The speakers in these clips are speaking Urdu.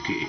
کی۔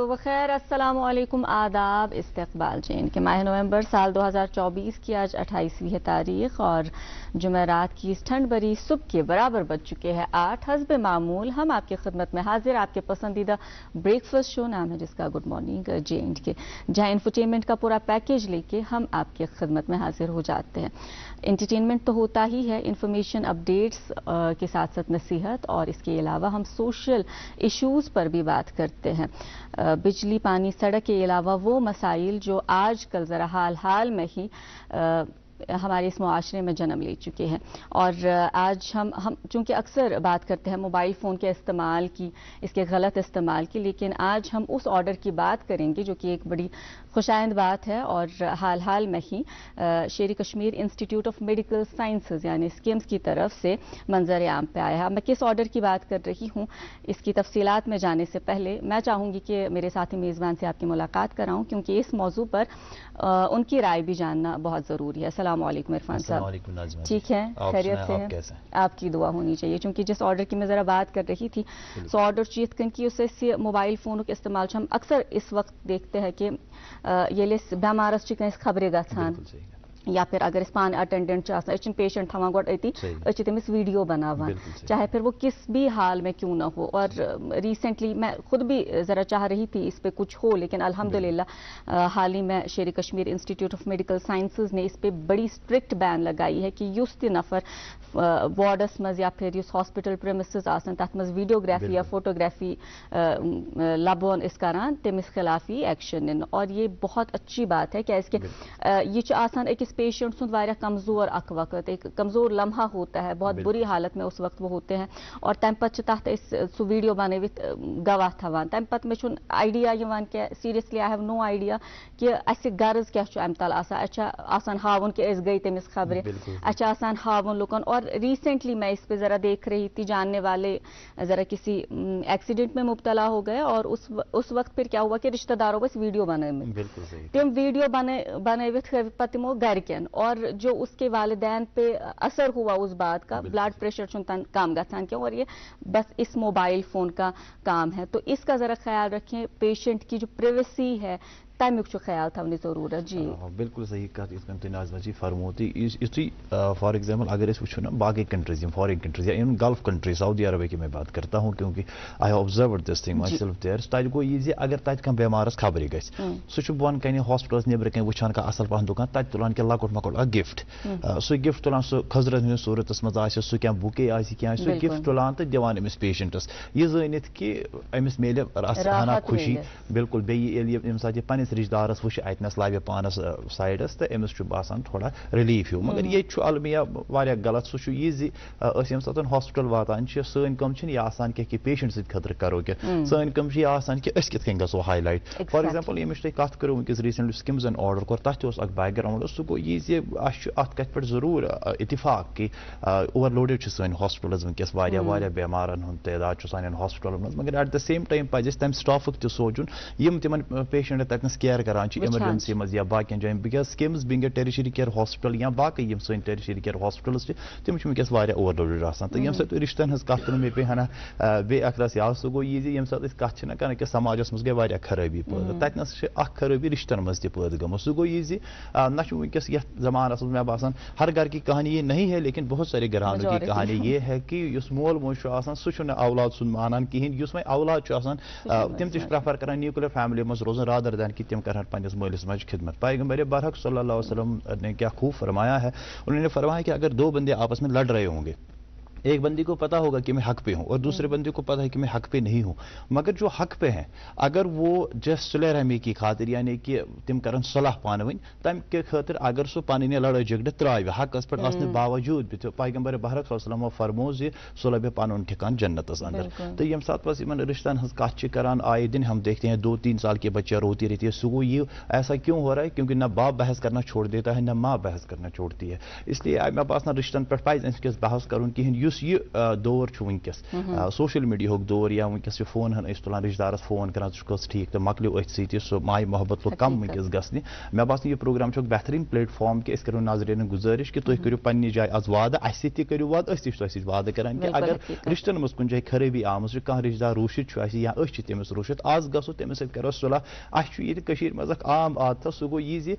بخیر السلام علیکم، آداب، استقبال چین کے ماہ نومبر سال 2024 کی آج 28ویں تاریخ اور جمعرات کی اس ٹھنڈ بری صبح کے برابر بج چکے ہیں 8۔ حسب معمول ہم آپ کی خدمت میں حاضر، آپ کے پسندیدہ بریک فاسٹ شو نام ہے جس کا گڈ مارننگ جینٹ کے، جہاں انفرٹینمنٹ کا پورا پیکیج لے کے ہم آپ کی خدمت میں حاضر ہو جاتے ہیں۔ انٹرٹینمنٹ تو ہوتا ہی ہے، انفارمیشن اپڈیٹس کے ساتھ ساتھ نصیحت، اور اس کے علاوہ ہم سوشل ایشوز پر بھی بات کرتے ہیں، بجلی، پانی، سڑک کے علاوہ وہ مسائل جو آج کل ذرا حال میں ہی ہمارے اس معاشرے میں جنم لے چکے ہیں۔ اور آج ہم چونکہ اکثر بات کرتے ہیں موبائل فون کے استعمال کی، اس کے غلط استعمال کی، لیکن آج ہم اس آرڈر کی بات کریں گے جو کہ ایک بڑی خوشائند بات ہے، اور حال میں ہی شیر Kashmir institute of medical sciences یعنی اسکیمز کی طرف سے منظر عام پہ آیا ہے۔ میں کس آرڈر کی بات کر رہی ہوں، اس کی تفصیلات میں جانے سے پہلے میں چاہوں گی کہ میرے ساتھی میزبان سے آپ کی ملاقات کراؤں، کیونکہ اس موضوع پر ان کی رائے بھی جاننا بہت ضروری ہے۔ السلام علیکم عرفان صاحب۔ السلام علیکم ناظمہ، ٹھیک ہے، خیریت سے ہیں؟ آپ کی دعا ہونی چاہیے، چونکہ جس آرڈر کی میں ذرا بات کر رہی تھی سو آرڈر چیت کن کی اسے موبائل فونوں کے استعمال ہم اکثر اس وقت دیکھتے ہیں کہ یہ بیمارس کنس خبریں گھان، یا پھر اگر اس پان اٹینڈنٹ پیشنٹ تھوان گوڈ اتی تمس ویڈیو بناوان، چاہے پھر وہ کس بھی حال میں کیوں نہ ہو۔ اور ریسنٹلی میں خود بھی ذرا چاہ رہی تھی اس پہ کچھ ہو، لیکن الحمدللہ حال ہی میں شیر Kashmir institute of medical sciences نے اس پہ بڑی اسٹرکٹ بین لگائی ہے کہ یس تہ نفر وارڈس مز یا پھر اس ہاسپٹل پریمسز آسن تت مز ویڈیوگرافی یا فوٹوگرافی لبون اس کران تمس خلاف ہی ایکشن نن، اور یہ بہت اچھی بات ہے کیاز کہ یہ آسان أکس پیشنٹ سند واریاہ کمزور اک وقت، ایک کمزور لمحہ ہوتا ہے، بہت بری حالت میں اس وقت وہ ہوتے ہیں، اور تم پتہ تحت سو ویڈیو بنوت گواہ تھوان، تم پتہ میں آئیڈیا یوان کہ seriously I have no idea کہ اسہ غرض کیا امہ تل آسان ہاون کہ اس گئی تمس خبر، اچھا آسان ہاون لوکن۔ اور ریسنٹلی میں اس پہ ذرا دیکھ رہی تھی، جاننے والے ذرا کسی ایکسیڈنٹ میں مبتلا ہو گئے، اور اس وقت پھر کیا ہوا کہ رشتہ داروں بس ویڈیو بنائی، تم ویڈیو بنوت پتہ تمو گھرکن، اور جو اس کے والدین پہ اثر ہوا اس بات کا، بلڈ پریشر چھن کم گھان کیوں، اور یہ بس اس موبائل فون کا کام ہے۔ تو اس کا ذرا خیال رکھیں، پیشنٹ کی جو پریویسی ہے تمیک خیال تھونی ضرورت۔ جی بالکل صحیح کت اس کن ناظمہ جی فرمو تھی فار ایگزامپل اگر اس وچھو نا باقی کنٹریز فارن کنٹریز یا in gulf countries Saudi Arabia کی میں بات کرتا ہوں، کیونکہ I have observed this thing myself there, تتہ گو یہ اگر تتہ کھانا بیمارس خبر گھس سہ بون کن ہاسپٹلس نبر کن وچان کا اصل پہن دکان تتہ تلان کہ لکٹ مکٹ اکھ گفٹ، سہ گفٹ تلان سہ خضرت ہندس صورتس مز آسہ سہ کیا بُکے آسہ کیا سہ گفٹ تلان تو دِوان امس پیشنٹس، یہ زٲنِتھ کہ امس میلہِ ہنا خوشی، بالکل بیٚیہِ ییٚلہِ ییٚمہِ ساتہٕ یہِ پننہِ پنس رشتہ دارس وچ اتنس لبہ پانس سائڈس تو امس باسان تھوڑا ریلیف ہیو مگر یہ المیہ واریاہ غلط سہ یہ زی یم سات ہاسپٹل واتان سن کم یہ آسان کہ پیشنٹ ست خطر کرو کہ سن کم یہ آسان کہ اس کت گھو ہائی لائٹ فار ایگزامپل یمچ تھی کت کرو ونکس ریسنٹلی سکمزن آرڈر کور تک اخ بیک گراؤنڈ سہ گو یہ ات کت پہ ضرور اتفاق کہ اوور لوڈڈ سن ہاسپٹلز ونکس واریاہ بیمارن ہند تعداد سان ہاسپٹلن مز مگر ایٹ دا سیم ٹائم پزِ تمہ سٹافک تہ سوچن یم تمن پیشنٹ تتنس کیئر کران ایمرجنسی مز یا باقین جائن because SKIMS being a tertiary care hospital یا باقی یم سن ٹیریشری کیئر ہاسپٹلز تم ونکس واریاہ اوور لوڈڈ آسان تو یم سات رشتن ہز کت مے پہ ہنا بے اخرس یا سہ گو یہ یم سات کت کران کہ سماجس مز گئی واریاہ خرابی پٲدٕ تتنس اخ خرابی رشتن مز تہ پٲدٕ گٔمٕژ سہ گو یہ نہ ونکس یتھ زمانس مے باسان ہر گھر کی کہانی یہ نہیں ہے لیکن بہت سارے گھرانوں کی کہانی یہ ہے کہ اس مول موج آسان سہ اولاد سن مانان کہین اس وۄنۍ اولاد آسان تم تہ پریفر کران نیوکلیر فیملی مز روزن رادر دین کہ تم کرن پنس مالس ماجہِ خدمت پیغمبر برحق صلی اللہ علیہ وسلم نے کیا خوب فرمایا ہے انہوں نے فرمایا کہ اگر دو بندے آپس میں لڑ رہے ہوں گے ایک بندے کو پتا ہوگا کہ میں حق پہ ہوں اور دوسرے بندے کو پتا ہے کہ میں حق پہ نہیں ہوں مگر جو حق پہ ہیں اگر وہ جس صلح رحمی کی خاطر یعنی کہ تم کرن صلح پانہ ون تم کے خاطر اگر سہ پنہ لڑائی جھگڑ تراوِ حقس پہ آسنے باوجود بھی پیغمبر برحق صلی اللہ علیہ وسلم فرمو زِ سہ لبہِ پنن ٹھکان جنتس اندر تو یم سات پس ان رشتن ہز کت کران آئے دن ہم دیکھتے ہیں 2-3 سال کے بچے روتی رہتی ہے سہ گو یہ ایسا کیوں ہو رہا ہے کیونکہ نہ باپ بحث کرنا چھوڑ دیتا ہے نہ ماں بحث کرنا چھوڑتی ہے اس لیے مے باسان رشتن پہ پز امس بحث کرن کہین یہ دور ونکس سوشل میڈیا دور یا ونکس فون اس تلان رشتہ دارس فون کران ثہ ٹھیک تو مکلیو ات سی سہ ماے محبت لوگ کم ونکس گھنہ مے باسان یہ پروگرام بہترین پلیٹ فارم کہ کرو ناظرین گزارش کہ تھی کرو پنہ جائے آز وعدہ اس سی کرو وعدہ اس تہ تہ وعدہ کران کہ اگر رشتن مز کن جائے خرابی آمت کھانا رشتہ دار روشت یا اس تمس روشت آز گھو تمس ست کرو صلح اس یہ مز عام عادت سہ گو یہ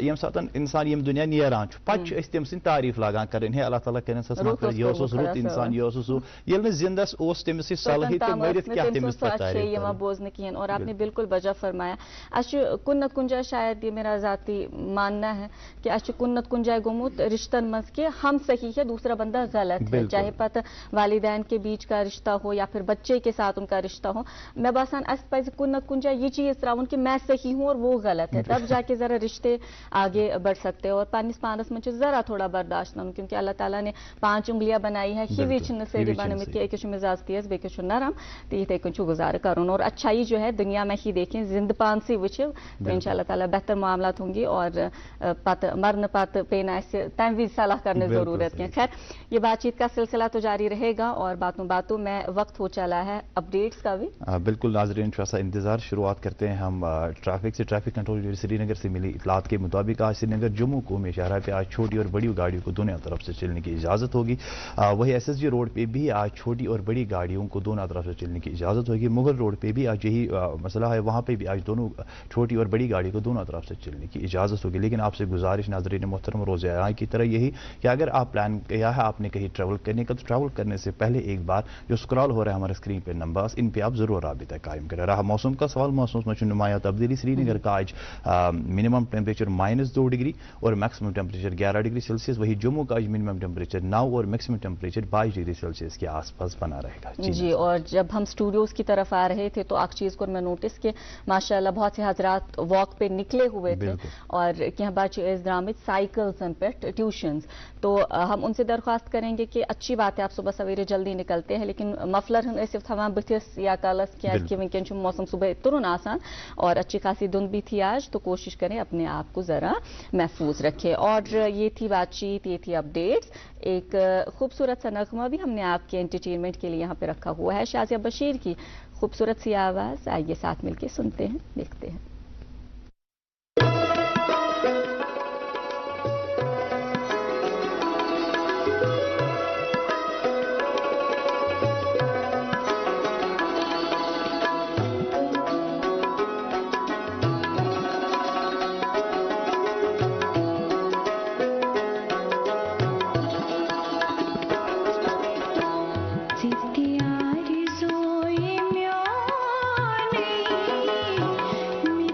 یم سات انسان یم دنیا نیران پتہ تم سن تعریف لاگان کریں ہے اللہ تعالیٰ کرن سس مقرر یہ رت انسان یہ یل زندس اس تمس صلحی تو مرت کیا تمس پتہ بوزن کہین اور آپ نے بالکل بجا فرمایا اس کن نت کن جائے شاید یہ میرا ذاتی ماننا ہے کہ اس کن نت کن جائے گومت رشتن مز کہ ہم صحیح ہے دوسرا بندہ غلط ہے چاہے پتہ والدین کے بیچ کا رشتہ ہو یا پھر بچے کے ساتھ ان کا رشتہ ہو میں باسان اس پز کن نت کن جائے یہ چیز تراؤن کہ میں صحیح ہوں اور وہ غلط ہے تب جا کے ذرا رشتے آگے بڑھ سکتے ہیں اور پانس پانس میں ذرا تھوڑا برداشت نہ کیونکہ اللہ تعالیٰ نے 5 انگلیاں بنائی ہے ہی سے بنمت کہ ایک مزاج تیز بیس نرم تو یہ کن گزار کرن اور اچھائی جو ہے دنیا میں ہی دیکھیں زند پان سے وچھو تو ان شاء اللہ تعالیٰ بہتر معاملات ہوں گی اور مرنے پتہ پہ تمہ وز صلاح کرنے ضرورت کی خیر یہ بات چیت کا سلسلہ تو جاری رہے گا اور باتوں میں وقت ہو چلا ہے اپڈیٹس کا بھی بالکل ناظرین انتظار شروعات کرتے ہیں ہم ٹریفک سے ٹریفک کنٹرول سری نگر سے ملی اطلاعات کے مطابق آج سری نگر جموں قومی شاہراہ پہ آج چھوٹی اور بڑی گاڑیوں کو دونوں طرف سے چلنے کی اجازت ہوگی وہی ایس ایس جی روڈ پہ بھی آج چھوٹی اور بڑی گاڑیوں کو دونوں طرف سے چلنے کی اجازت ہوگی مغل روڈ پہ بھی آج یہی مسئلہ ہے وہاں پہ بھی آج دونوں چھوٹی اور بڑی گاڑی کو دونوں طرف سے چلنے کی اجازت ہوگی لیکن آپ سے گزارش ناظرین محترم روز عام کی طرح یہی کہ اگر آپ پلان کیا ہے آپ نے کہیں ٹریول کرنے کا تو ٹریول کرنے سے پہلے ایک بار جو اسکرال ہو رہا ہے ہمارے اسکرین پہ نمبرز ان پہ آپ ضرور رابطہ قائم کریں رہا موسم کا سوال موسم میں نمایاں تبدیلی سری نگر کا آج منیمم ٹیمپریچر -2 ڈگری اور میکسیمم ٹیمپریچر 11 ڈگری سیلسیس وہی جموں کا آج منیمم ٹیمپریچر 9 اور میکسیمم ٹیمپریچر 22 ڈگری سیلسیس کے آس پاس بنا رہے گا جی اور جب ہم اسٹوڈیوز کی طرف آ رہے تھے تو ایک چیز کو میں نوٹس کہ ماشاءاللہ بہت سے حضرات واک پہ نکلے ہوئے تھے اور کیا بچے اس درامد سائیکلز پہ ٹیوشنز تو ہم ان سے درخواست کریں گے کہ اچھی بات ہے آپ صبح سویرے جلدی نکلتے ہیں لیکن مفلر صرف تھوان بتس یا کلس کہ ونکین موسم صبح ترن آسان اور اچھی خاصی دھند بھی تھی آج تو کوشش کریں اپنے آپ کو ذرا محفوظ رکھے اور یہ تھی بات چیت یہ تھی اپڈیٹس ایک خوبصورت سا نغمہ بھی ہم نے آپ کے انٹرٹینمنٹ کے لیے یہاں پہ رکھا ہوا ہے شازیہ بشیر کی خوبصورت سی آواز آئیے ساتھ مل کے سنتے ہیں دیکھتے ہیں می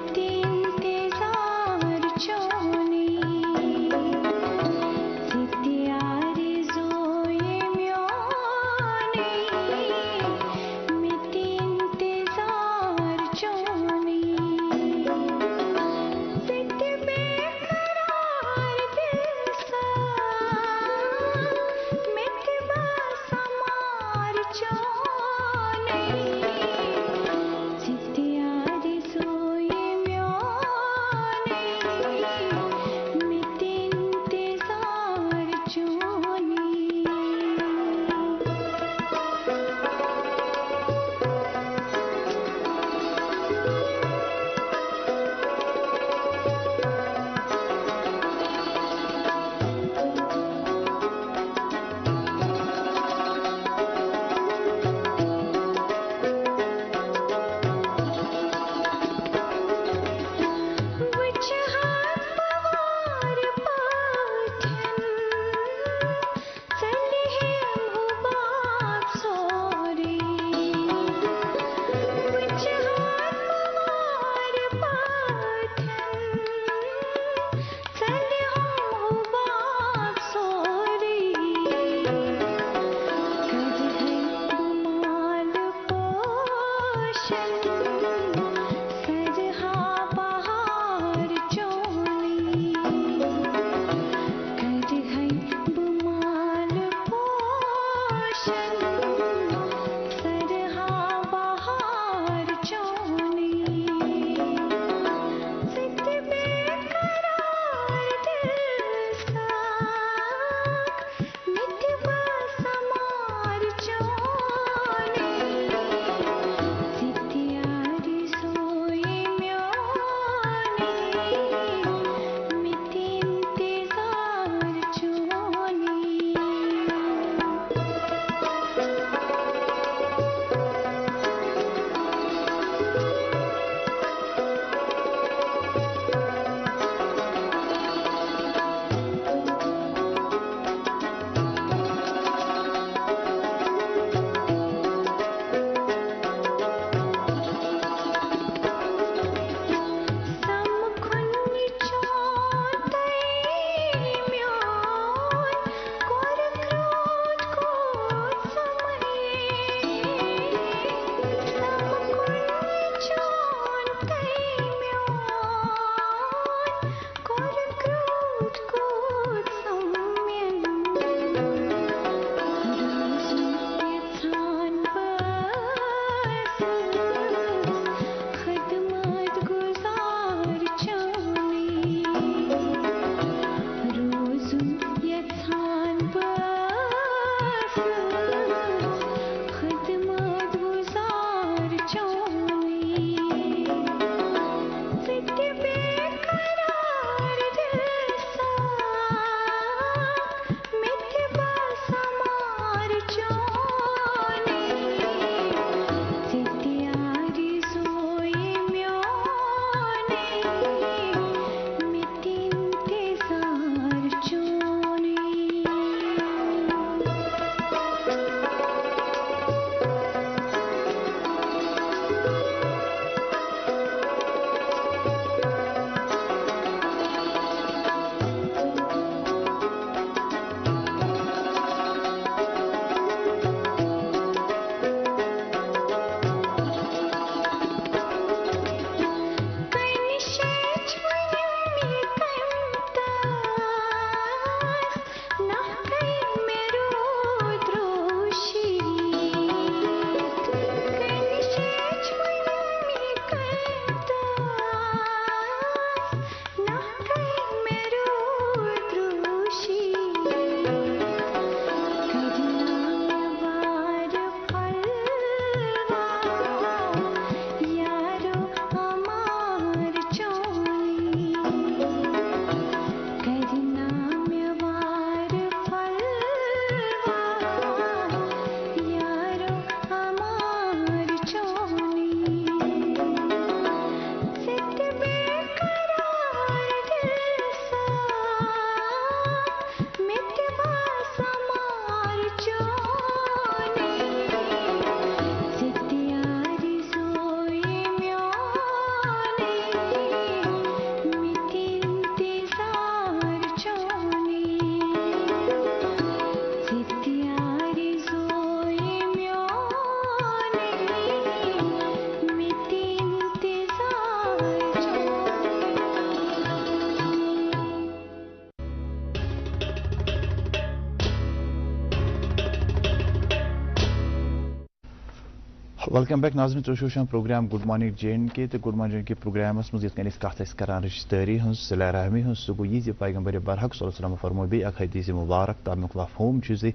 Welcome back ناظرین تُہۍ چھِو وٕچھان programme good morning J and K تہٕ گُڈ مارنِنٛگ کے پروگرامس منٛز یِتھ کٔنۍ أسۍ کتھ ٲسۍ کران رشتہٕ دٲری ہٕنٛز صلہ رحمی ہٕنٛز سُہ گوٚو یہِ زِ پیغمبر برحق صلی اللہ علیہ وسلم فرموو بیٚیہِ اکھ حدیث مبارک تمیُک مفہوم چھُ زِ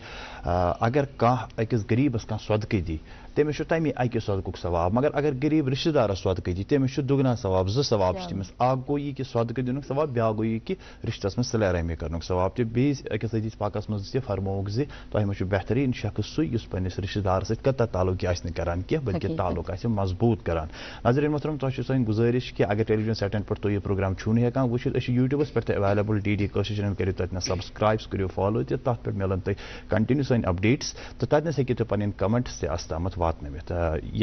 اگر کانٛہہ أکِس غریٖبس کانٛہہ صدقہٕ دی تٔمِس چھُ تمی اکہِ صدقُک ثواب مگر اگر غریٖب رشتہٕ دارس صدقہٕ دی تٔمِس چھُ دُگنا ثواب زٕ ثواب چھِ تٔمِس اکھ گوٚو یہِ کہِ صدقہٕ دِنُک ثواب بیٛاکھ گوٚو یہِ کہِ رشتس منٛز صلہ رحمی کرنُک ثواب تہِ بیٚیہِ أکِس حدیث پاکس منٛز تہِ فرمووُکھ زِ تۄہہِ منٛز چھُ بہتریٖن شخص سُے یُس پننِس رشتہٕ دار سۭتۍ قطع تعلُق آسہِ نہٕ کران کینٛہہ بلکہِ تعلُق آسہِ مضبوٗط کران ناظریٖن محترم تۄہہِ چھُ سٲنۍ گُزٲرِش کہِ اگر ٹیلی وِجن سیٹن پٮ۪ٹھ تُہۍ یہِ پروگرام چھُو نہٕ ہٮ۪کان وٕچھِتھ أسۍ چھِ یوٗٹیوٗبس پٮ۪ٹھ تہِ ایویلیبل ڈی کٲشِر چینل کٔرِو تتنس سبسکرایب سُہ کٔرِو فالو تہِ تتھ پٮ۪ٹھ مِلن تۄہہِ کنٹِنیوٗ سٲنۍ اپڈیٹس تہٕ تتنس ہیٚکِو تُہۍ پنٕنۍ کمنٹس تہِ اَسہِ تامتھ واتنٲوِتھ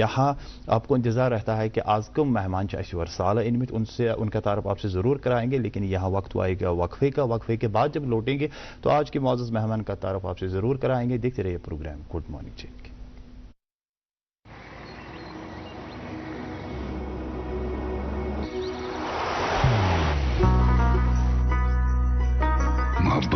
یہاں آپ کو انتظار رہتا ہے کہ آج کم مہمان چھِ اَسہِ یور سالہ أنمٕتۍ ان کا تعارف آپ سے ضرور کرائیں گے لیکن یہاں وقت آئے گا وقفے کے بعد جب لوٹیں گے تو آج کے معزز مہمان کا تعارف آپ سے ضرور کرائیں گے دیکھتے رہیے programme good morning J and K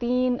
3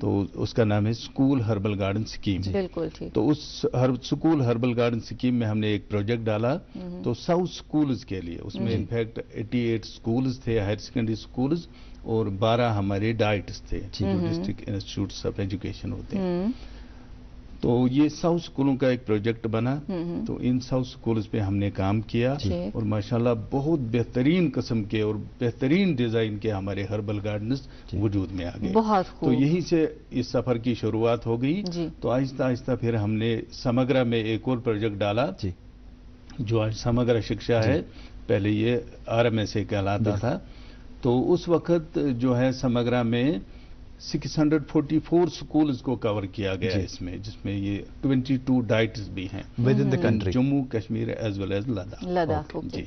تو اس کا نام ہے اسکول ہربل گارڈن اسکیم. بالکل ٹھیک. تو اس اسکول ہربل گارڈن اسکیم میں ہم نے ایک پروجیکٹ ڈالا تو 100 اسکولز کے لیے. اس میں انفیکٹ 88 اسکولز تھے, ہائر سیکنڈری اسکولز, اور 12 ہمارے ڈائٹس تھے جو ڈسٹرکٹ انسٹیٹیوٹس آف ایجوکیشن ہوتے ہیں. تو یہ 100 اسکولوں کا ایک پروجیکٹ بنا. تو ان 100 اسکولز پہ ہم نے کام کیا اور ماشاءاللہ بہت بہترین قسم کے اور بہترین ڈیزائن کے ہمارے ہربل گارڈنز وجود میں آ گئے. تو یہیں سے اس سفر کی شروعات ہو گئی. تو آہستہ آہستہ پھر ہم نے سمگرا میں ایک اور پروجیکٹ ڈالا جو آج سمگرا شکشا ہے. پہلے یہ RMSA کہلاتا تھا. تو اس وقت جو ہے سمگرا میں 644 اسکولز کو کور کیا گیا اس میں, جس میں یہ 22 ڈائٹس بھی ہیں within the country, Jammu Kashmir as well as Ladakh. جی,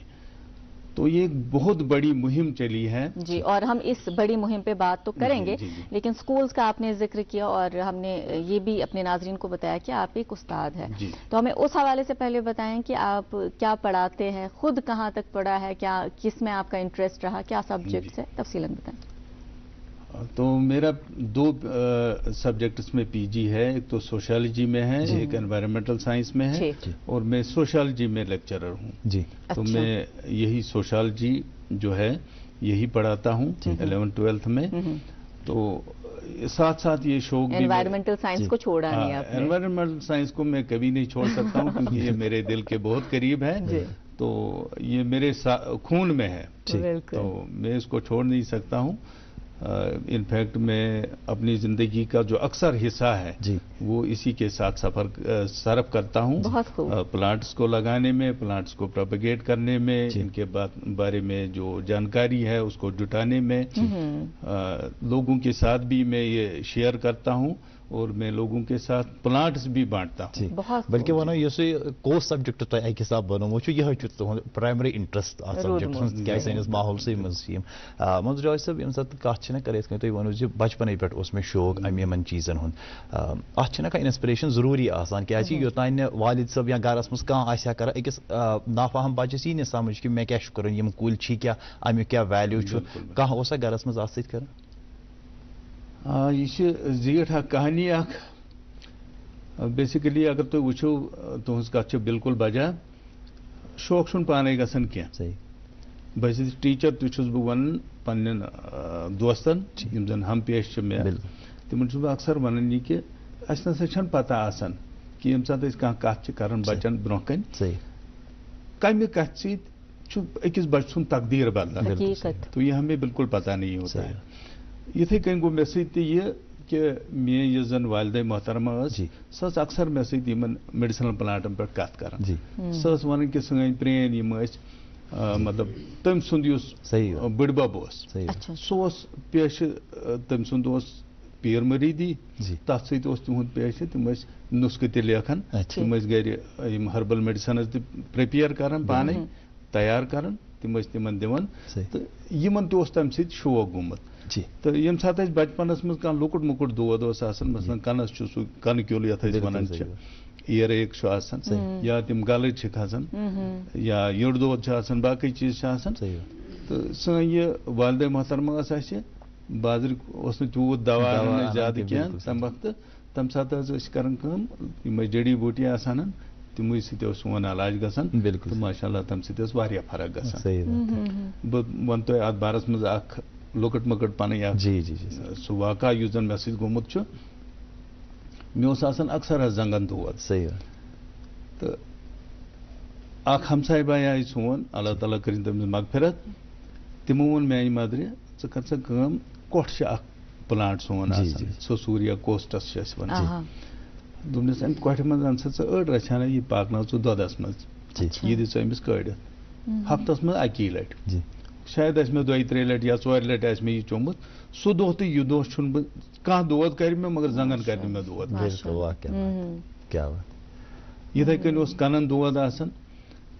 تو یہ ایک بہت بڑی مہم چلی ہے. جی, اور ہم اس بڑی مہم پہ بات تو کریں گے, لیکن اسکولز کا آپ نے ذکر کیا اور ہم نے یہ بھی اپنے ناظرین کو بتایا کہ آپ ایک استاد ہیں. تو ہمیں اس حوالے سے پہلے بتائیں کہ آپ کیا پڑھاتے ہیں, خود کہاں تک پڑھا ہے, کیا کس میں آپ کا انٹرسٹ رہا, کیا سبجیکٹس ہے, تفصیلاً بتائیں. تو میرا 2 سبجیکٹس میں PG ہے. ایک تو سوشالوجی میں ہے, ایک انوائرمنٹل سائنس میں ہے, اور میں سوشالوجی میں لیکچرر ہوں. جی, تو میں یہی سوشالوجی جو ہے یہی پڑھاتا ہوں 11th-12th میں. تو ساتھ ساتھ یہ شوق بھی, انوائرمنٹل سائنس کو چھوڑا نہیں آپ نے. انوائرمنٹل سائنس کو میں کبھی نہیں چھوڑ سکتا ہوں کیونکہ یہ میرے دل کے بہت قریب ہے. تو یہ میرے خون میں ہے, تو میں اس کو چھوڑ نہیں سکتا ہوں. انفیکٹ میں اپنی زندگی کا جو اکثر حصہ ہے وہ اسی کے ساتھ صرف کرتا ہوں. پلانٹس کو لگانے میں, پلانٹس کو پروپیگیٹ کرنے میں, ان کے بارے میں جو جانکاری ہے اس کو جٹانے میں, لوگوں کے ساتھ بھی میں یہ شیئر کرتا ہوں, اور میں لوگوں کے ساتھ پلانٹس بھی بانٹتا ہوں. بلکہ ونو یہ کو سبجیکٹ تہ اکہ حساب بنومت یہ تہد پرائمری انٹرسٹ سبجیکٹ کیا سانس ماحول سی مزیم منظور جاوید صاحب یم سات کت کرے تھی ونو بچپن پہ مے شوق امن چیزن ہند اتنا انسپریشن ضروری آسان کیا یوتان والد صاحب یا گرس مز کھانا کران اکس نافاہم بچس یہ سمجھ کہ مے کیا کرن یم کل کیا امیک کیا ویلیو کھانا اوسا گرس مز ات سۭتۍ کران. یہ زیٹھ کہانی بیسیکلی اگر تھی وچھو تہذ کت بالکل بجا. شوق چھ پانے گھان کی بس ٹیچر تس بہ ون پن دوستن یم زن ہم پیش مے تمن بہ اکثر ونان یہ کہ اس نسا چھ پتہ آسان کہ یم سات کت کران بچن برو کن کمہ کت ست اکس بچہ سن تقدیر بدلان. تو یہ ہمیں بالکل پتہ نہیں ہوتا ہے. یتھے کن گو مے سی یہ کہ میری یہ زن والدہ محترمہ سہ اکثر مے سی میڈیسنل پلانٹن پہ کت کران. سہ ون کہ سن پرین یم مطلب تم سند بڑبب سہ پیش تم سند پیر مریدی تر ست تہد پیش تم نسخہ تہ لیکھان تم گر ہربل میڈیسنز پریپیئر کران پانے تیار کران تم تمن دان تو یمن تہ تمہ سۭتۍ شوق گومت. تو یم سات بچپنس مز کھانا لکٹ مکٹ دود مثلا کنس سہ کن کیول یت ونان ایئر ایک یا تم گلے کھسان یا یڑ دود باقی چیز تو سن یہ والدہ محترمہ بازر تیوت دوا زیادہ کی تمہ وقت تمہ سات کران یم جڑی بوٹی آسان تمے سی سون علاج گژھان. بالکل ماشاء اللہ تمہ سۭتۍ واریاہ فرق گژھان. بہ ون تہ ات بارس مز اکھ لکٹ مکٹ پن سہ واقعہ اس زن مے سی گومت مے اکثر زنگن دود. تو اخ ہمسائے بائی آئی سون اللہ تعالیٰ کرن تمس مغفرت تمو ون میانہ مدر ژٕ کر سا کٲم کۄٹھ اخ پلانٹ سون سو سوریا کوسٹس ونان دوپنس امہ کۄٹھِ منٛز ان سا ژٕ أڑ رژھانہ یہ پاکناو ژٕ دۄدس منٛز یہ دِ ژٕ أمِس کٲڑِتھ ہفتس منٛز اکی لٹہِ شاید مے 2-3 لٹہِ یا 4 لٹہِ مے یہ چومت سہ دۄہ تہٕ یہ دۄہ چھُنہٕ بہٕ کانٛہہ دود کر مےٚ مگر زنگن کر مےٚ دود. یتھے کٔنۍ اوس کنن دود آسان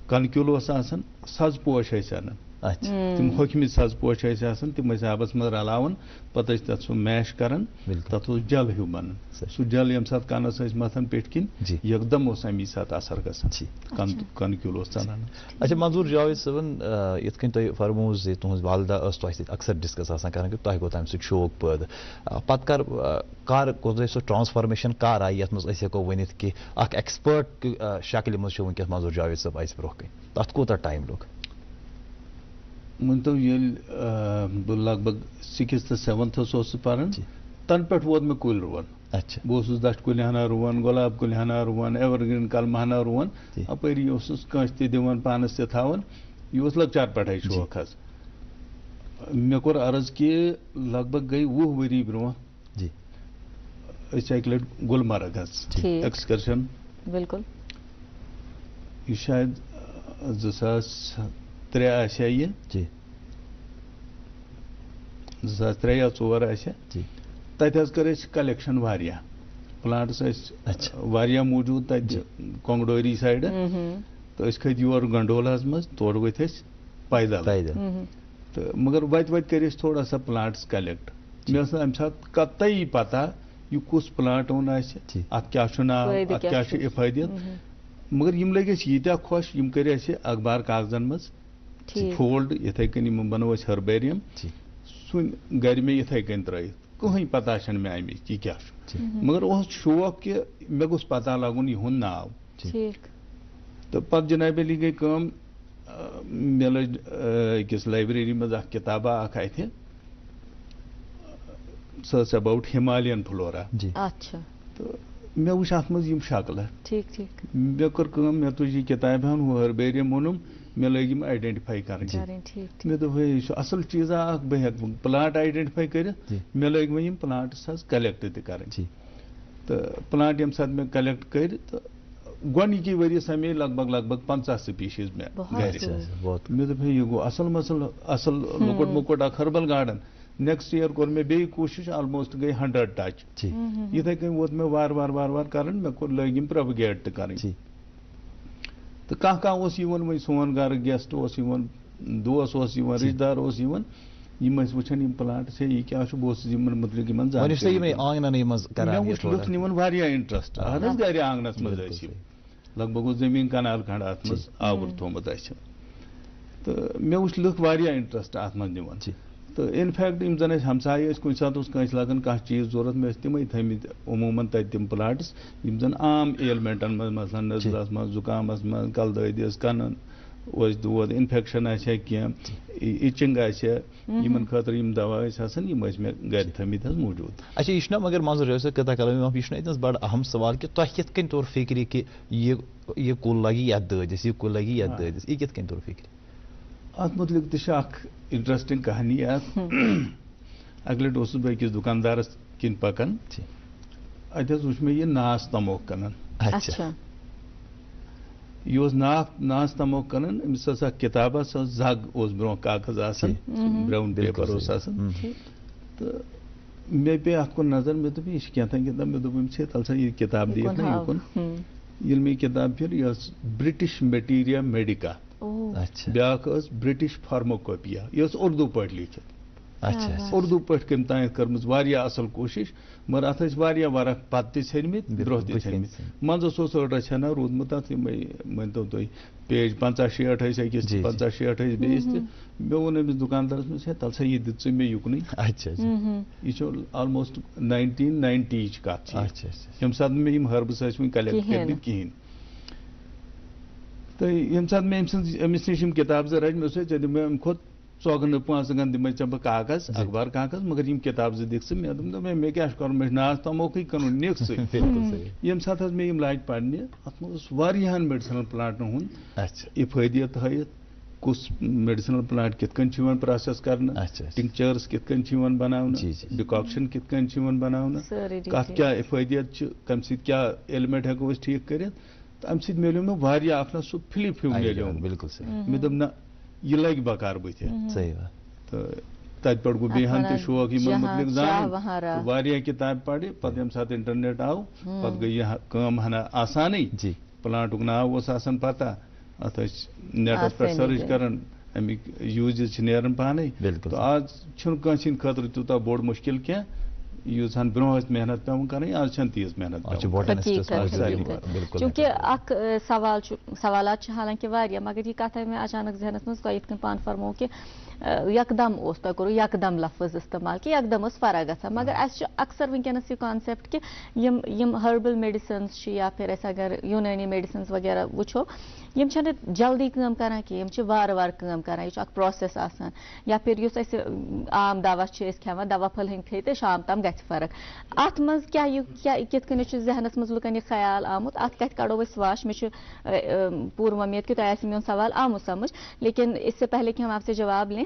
کن کیُل اوس آسان سز پوش ٲسۍ انان تم ہوکھمٕتۍ سَزٕ پوش ٲسۍ آسان تِم ٲسۍ آبس منٛز رلاوان پتہٕ ٲسۍ تتھ سُہ میش کران تتھ اوس جل ہیوٗ بنان سُہ جل ییٚمہِ ساتہٕ کَنس ٲسۍ متھان پیٚٹھۍ کِنۍ یکدم اوس امی ساتہٕ اثر گژھان کَنہٕ کیُل اوس ژلان. اچھا منظور جاوید صٲبن یِتھ کٔنۍ تۄہہِ فرموو زِ تُہنٛز والدہ ٲس تۄہہِ سۭتۍ اکثر ڈسکس آسان کران کہِ تۄہہِ گوٚو تمہِ سۭتۍ شوق پٲدٕ پتہٕ کر گوٚو تۄہہِ سُہ ٹرانسفارمیشن کر آیہِ یتھ منٛز أسۍ ہٮ۪کو ؤنِتھ کہِ اکھ ایکسپٲرٹ شکلہِ منٛز چھُ وٕنکیٚس منظور جاوید صٲب اسہِ برونٛہہ کَنۍ تتھ کوٗتاہ ٹایم لوٚگ؟ مٲنتو ییٚلہِ بہٕ لگ بگ 6th 7th اوسُس پران تنہٕ پٮ۪ٹھ ووت مےٚ کُلۍ رُوان. بہٕ اوسُس دَچھِ کُلۍ ہنا رُوان گۄلاب کُلۍ ہنا رُوان ایور گریٖن کلمہٕ ہنا رُوان اپٲری اوسُس کٲنٛسہِ تہِ دِوان پانس تہِ تھاوان یہِ اوس لۄکچار پٮ۪ٹھے شوق حظ. مےٚ کوٚر عرض کہِ لگ بگ گٔے 20 ؤری برونٛہہ أسۍ اکہِ لٹہِ گُلمرگ حظ ایکسکرشن بالکل یہِ شاید 2003 آسہِ ہا یہِ 2003 یا 2004 آسہِ ہا تتہِ حظ کٔر اَسہِ کلیکشن واریاہ پلانٹس ٲسۍ واریاہ موٗجوٗد تتہِ کۄنٛگڈوری سایڈٕ تہٕ أسۍ کھٔتۍ یور گنڈولاہس منٛز تورٕ ؤتھۍ أسۍ پیدل تہٕ مگر وتہِ وتہِ کٔرۍ اَسہِ تھوڑا سا پلانٹس کلیکٹ مےٚ ٲس نہٕ امہِ ساتہٕ قطعی پتہ یہِ کُس پلانٹ اوٚن اسہِ اتھ کیٛاہ چھُ ناو اتھ کیٛاہ چھُ اِفٲدیت مگر یِم لٔگۍ اَسہِ ییٖتیٛاہ خۄش یِم کٔرۍ اَسہِ اخبار کاغذن منٛز فولڈ یِتھٕے کٔنۍ یِمن بنوو اَسہِ ہربیریم سُہ گرِ مےٚ یِتھٕے کٔنۍ ترٲیِتھ کٕہٕنۍ پتہ چھنہٕ مےٚ امِچ یہِ کیٛاہ چھُ مگر اوس شوق کہِ مےٚ گوٚژھ پتہ لگُن یِہُنٛد ناو تہٕ پتہٕ جناب علی گٔے کٲم مےٚ لٔج أکِس لایبریری منٛز اکھ کِتابا اکھ اتھِ سۄ ٲس اباوُٹ ہمالین فلورا تہٕ مےٚ وٕچھ اتھ منٛز یِم شکلہٕ مےٚ کٔر کٲم مےٚ تُج یہِ کِتابہِ ہن ہُہ ہربیریم اوٚنُم مےٚ لٲگۍ یِم آیڈینٹِفاے کرٕنۍ مےٚ دوٚپ ہے یہِ چھُ اصل چیٖزا اکھ بہٕ ہٮ۪کہٕ پلانٹ آیڈینٹِفاے کٔرِتھ مےٚ لٲگۍ وۄنۍ یِم پلانٹس حظ کلیکٹ تہِ کرٕنۍ تہٕ پلانٹ ییٚمہِ ساتہٕ مےٚ کلیکٹ کٔرۍ تہٕ گۄڈنِکی ؤری سمے لگ بگ 50 سپیٖشیٖز مےٚ گرِ مےٚ دوٚپ ہے یہِ گوٚو اصل لۄکُٹ مۄکُٹ اکھ ہربل گاڈن نیکسٹ یِیر کوٚر مےٚ بیٚیہِ کوٗشِش آلموسٹ گٔے 100 ٹچ یِتھٕے کٔنۍ ووت مےٚ وارٕ کران مےٚ لٲگۍ یِم پروپگیٹ تہِ کرٕنۍ تہٕ کانٛہہ اوس یِوان وۄنۍ سون گرٕ گیسٹ اوس یِوان دوس اوس یِوان رِشتہٕ دار اوس یِوان یِم ٲسۍ وٕچھان یِم پلانٹس ہے یہِ کیٛاہ چھُ بہٕ اوسُس یِمن مُتعلِق یِمن مےٚ وٕچھ لُکھ نِوان واریاہ انٹرسٹ اہن حظ گرِ آنگنس منٛز ٲسۍ یِم لگ بگ اوس زٔمیٖن کنال کھنٛڈ اتھ منٛز آوُر تھومُت اسہِ تہٕ مےٚ وٕچھ لُکھ واریاہ انٹرسٹ اتھ منٛز نِوان تہٕ انفیکٹ یِم زن اسہِ ہمساے ٲسۍ کُنہِ ساتہٕ اوس کٲنٛسہِ لگان کانٛہہ چیٖز ضوٚرتھ مےٚ ٲسۍ تِمے تھٲمٕتۍ عموٗمن تتہِ تِم پلاٹس یِم زن عام ایلمنٹن منٛز مثلاً نٔزلس منٛز زُکامس منٛز کلہٕ دٲدِس کنن اوس دود انفیکشن آسہِ ہا کینٛہہ اِچنگ آسہِ ہا یِمن خٲطرٕ یِم دوا ٲسۍ آسان یِم ٲسۍ مےٚ گرِ تھٲمٕتۍ حظ موٗجوٗد. اچھا یہِ چھُنہ مگر منظور جاوید صٲب کتھا کلام یہِ چھُنہ اتنس بڑٕ اہم سوال کہِ تۄہہِ کِتھ کٔنۍ توٚر فِکرِ کہِ یہِ کُل لگہِ یتھ دٲدِس یہِ کُل لگہِ یتھ دٲدِس یہِ کِتھ کٔنۍ توٚر فِکرِ؟ اتھ مُتعلِق تہِ چھِ اکھ انٹرسٹنگ کہانی اتھ اکہِ لٹہِ اوسُس بہٕ أکِس دُکاندارس کِنۍ پکان اتہِ حظ وٕچھ مےٚ یہِ ناس تموک کٕنان یہِ اوس ناس تموک کٕنان أمِس ٲس اکھ کِتابہ سۄ زگ اوس برونٛہہ کاغذ آسان براوُن پیپر اوس آسان تہٕ مےٚ پیٚیہِ اتھ کُن نظر مےٚ دوٚپ یہِ چھِ کینٛژھا کِتاب مےٚ دوٚپ أمِس ہے تل سا یہِ کِتاب دِیِکھ نا یِکُن ییٚلہِ مےٚ یہِ کِتاب پھِر یہِ ٲس برٹش میٹیٖریا میڈِکا بیٛاکھ ٲس برٹش فارموکوپیا یہِ ٲس اردوٗ پٲٹھۍ لیٖکھِتھ اردوٗ پٲٹھۍ کٔمۍ تانٮ۪تھ کٔرمٕژ واریاہ اصل کوٗشش مگر اتھ ٲسۍ واریاہ ورق پتہٕ تہِ ژھیٚنمٕتۍ برونٛہہ تہِ ژھیٚنمٕتۍ منٛزس اوس أڑ ژھٮ۪نا روٗدمُت اتھ یِمے مٲنتو تُہۍ پیج 50-60 ٲسۍ أکِس 50-60 ٲسۍ بیٚیِس تہِ مےٚ ووٚن أمِس دُکاندارس مےٚ ہے تل سا یہِ دِژ ژٕ مےٚ یُکنُے یہِ چھُ آلموسٹ 1990 یِچ کتھ چھِ ییٚمہِ ساتہٕ نہٕ مےٚ یِم ہربٕس ٲسۍ وُنہِ کلیکٹ کٔرمٕتۍ کِہینۍ تہٕ ییٚمہِ ساتہٕ مےٚ أمِس نِش یِم کِتاب زٕ رچہِ مےٚ دوٚپُس ژےٚ دِ مےٚ امہِ کھۄتہٕ ژۄگنہٕ 5 دِمے ژےٚ بہٕ کاغذ اخبار کاغذ مگر یِم کِتاب زٕ دِکھ ژٕ مےٚ دوٚپ مےٚ کیٛاہ چھُ کرُن مےٚ چھُ ناس تموکٕے کٕنُن نِکھ ژٕ ییٚمہِ ساتہٕ حظ مےٚ یِم لاجہِ پرنہِ اتھ منٛز اوس واریاہن میڈِسنل پلانٹن ہُنٛد اِفٲدیت تھٲیِتھ کُس میڈِسنل پلانٹ کِتھ کٔنۍ چھُ یِوان پروسیس کرنہٕ ٹِنکچٲرٕس کِتھ کٔنۍ چھِ یِوان بناونہٕ ڈِکاکشن کِتھ کٔنۍ چھِ یِوان بناونہٕ کتھ کیٛاہ اِفٲدیت چھِ کمہِ سۭتۍ کیٛاہ ایلمنٹ ہٮ۪کو أسۍ ٹھیٖک کٔرِتھ تہٕ امہِ سۭتۍ میلیو مےٚ واریاہ اکھ نہ سُہ فِلِپ ہیوٗ میلیو مےٚ دوٚپ نہ یہِ لگہِ بکار بٕتھِ تہٕ تتہِ پٮ۪ٹھ گوٚو بیٚیہِ ہن تہِ شوق یِمن مُتعلِق زانُن واریاہ کِتابہٕ پرِ پتہٕ ییٚمہِ ساتہٕ انٹرنیٹ آو پتہٕ گٔے یہِ کٲم ہنا آسانٕے پلانٹُک ناو اوس آسان پتہ اتھ ٲسۍ نیٹس پٮ۪ٹھ سٔرٕچ کران امیک یوز نیران پانے تو آج چھن کانسی خاطر تیوتا بوڑ مشکل کیا یوزان برو محنت پیون کریں آج چھن تیز محنت چونکہ اک سوالات حالانکہ واریاہ مگر یہ کت میں اچانک ذہنس مز تہ یت پان فرمو کہ یکدم اس تہ کرو یکدم لفظ استعمال کہ یکدم اس فرق گژھان مگر اس اکثر ونکس یہ کانسیپٹ کہ یم ہربل میڈیسنز یا پھر اس اگر یونانی میڈیسنز وغیرہ وچھو یم چھنہ جلدی کام کران کہ یم چھ وار وار کام کران یہ اک پروسیس آسان یا پھر اس اس عام دوا چھ اس کھیوان دوا پھل ہن کھیتے شام تام گژھِ فرق ات مز کیا کت کن ذہنس مز لکن یہ خیال آمت ات کت کڑو اس واش میں پور امید کہ تہ میون سوال آمت سمجھ لیکن اس سے پہلے کہ ہم آپ سے جواب لیں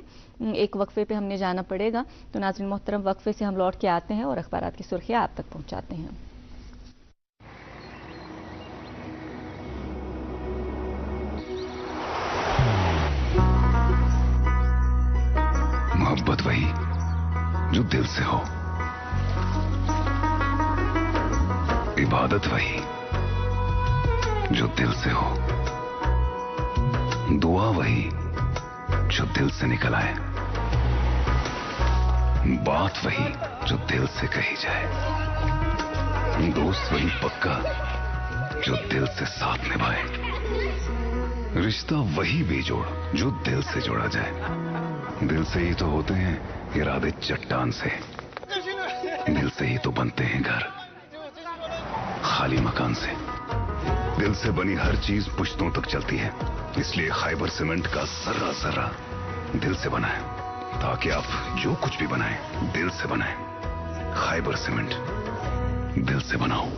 ایک وقفے پہ ہم نے جانا پڑے گا تو ناظرین محترم وقفے سے ہم لوٹ کے آتے ہیں اور اخبارات کی سرخیاں آپ تک پہنچاتے ہیں. محبت وہی جو دل سے ہو, عبادت وہی جو دل سے ہو, دعا وہی جو دل سے نکل آئے, بات وہی جو دل سے کہی جائے, دوست وہی پکا جو دل سے ساتھ نبھائے, رشتہ وہی بے جوڑ جو دل سے جوڑا جائے. دل سے ہی تو ہوتے ہیں ارادے چٹان سے, دل سے ہی تو بنتے ہیں گھر خالی مکان سے. دل سے بنی ہر چیز پشتوں تک چلتی ہے, اس لیے خیبر سیمنٹ کا ذرہ ذرہ دل سے بنا ہے تاکہ آپ جو کچھ بھی بنائیں دل سے بنائیں. خیبر سیمنٹ, دل سے بناؤ.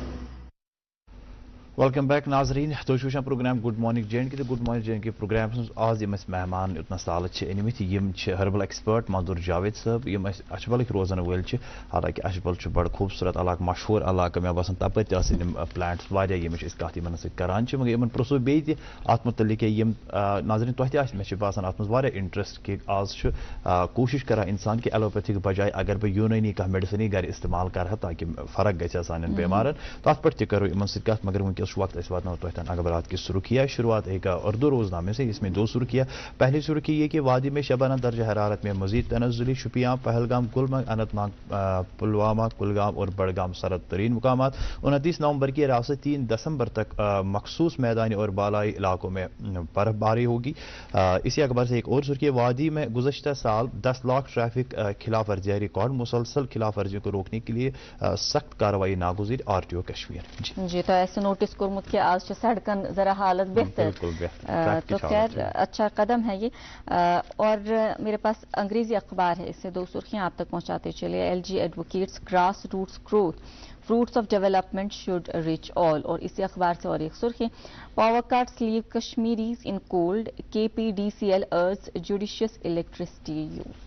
ویلکم بیک ناظرین, تو وچھان programme good morning J and K good morning J and K programme آز یم مہمان اتنا سالت انمت یم ہربل ایکسپرٹ منظور جاوید صاحب یم اچھبلک روزن ول حالانکہ اچھبل بڑ خوبصورت علاقہ مشہور علاقہ مے باسان تپت پلانٹس واریاہ یمچ کت یمن سۭتۍ کران مگر یمن پرژھو بیٚیہِ تہِ ات متعلق یم ناظرین تۄہہِ تہِ آسہِ مےٚ چھُ باسان ات منٛز واریاہ انٹرسٹ کہ آز چھُ کوشش کران انسان کہ ایلوپیتھک بجائے اگر بہٕ یونٲنی کانٛہہ میڈِسنٕے گرِ استعمال کرٕ ہا تاکہ فرق گژھِ ہا سانٮ۪ن بیمارن تتھ پٮ۪ٹھ تہِ کرو یمن سۭتۍ کتھ. مگر ونکس چھُ وقت أسۍ واتناوو تۄہہِ تام اخبارات کی سرخیاں. شروعات ایک اردو روزنامے سے, اس میں دو سرخیاں. پہلی سرخی یہ کہ وادی میں شبانہ درجہ حرارت میں مزید تنزلی, شوپیاں, پہلگام, گلمرگ, اننت ناگ, پلوامہ, کلگام اور بڑگام سرد ترین مقامات. 29 نومبر کی رات سے 3 دسمبر تک مخصوص میدانی اور بالائی علاقوں میں برف باری ہوگی. اسی اخبار سے ایک اور سرخی, وادی میں گزشتہ سال 10 لاکھ ٹریفک خلاف ورزیاں ریکارڈ, مسلسل خلاف ورزیوں کو روکنے کے لیے سخت کارروائی ناگزیر. RTO کشمیر. جی تو ایسے نوٹس کورمت کہ آج سڑکن ذرا حالت بہتر, تو خیر اچھا قدم ہے یہ. اور میرے پاس انگریزی اخبار ہے, اس سے دو سرخیاں آپ تک پہنچاتے چلے. LG advocates grass roots growth, fruits of development should reach all. اور اسی اخبار سے اور ایک سرخی, power cuts leave Kashmiris in cold, KPDCL urges judicious electricity use.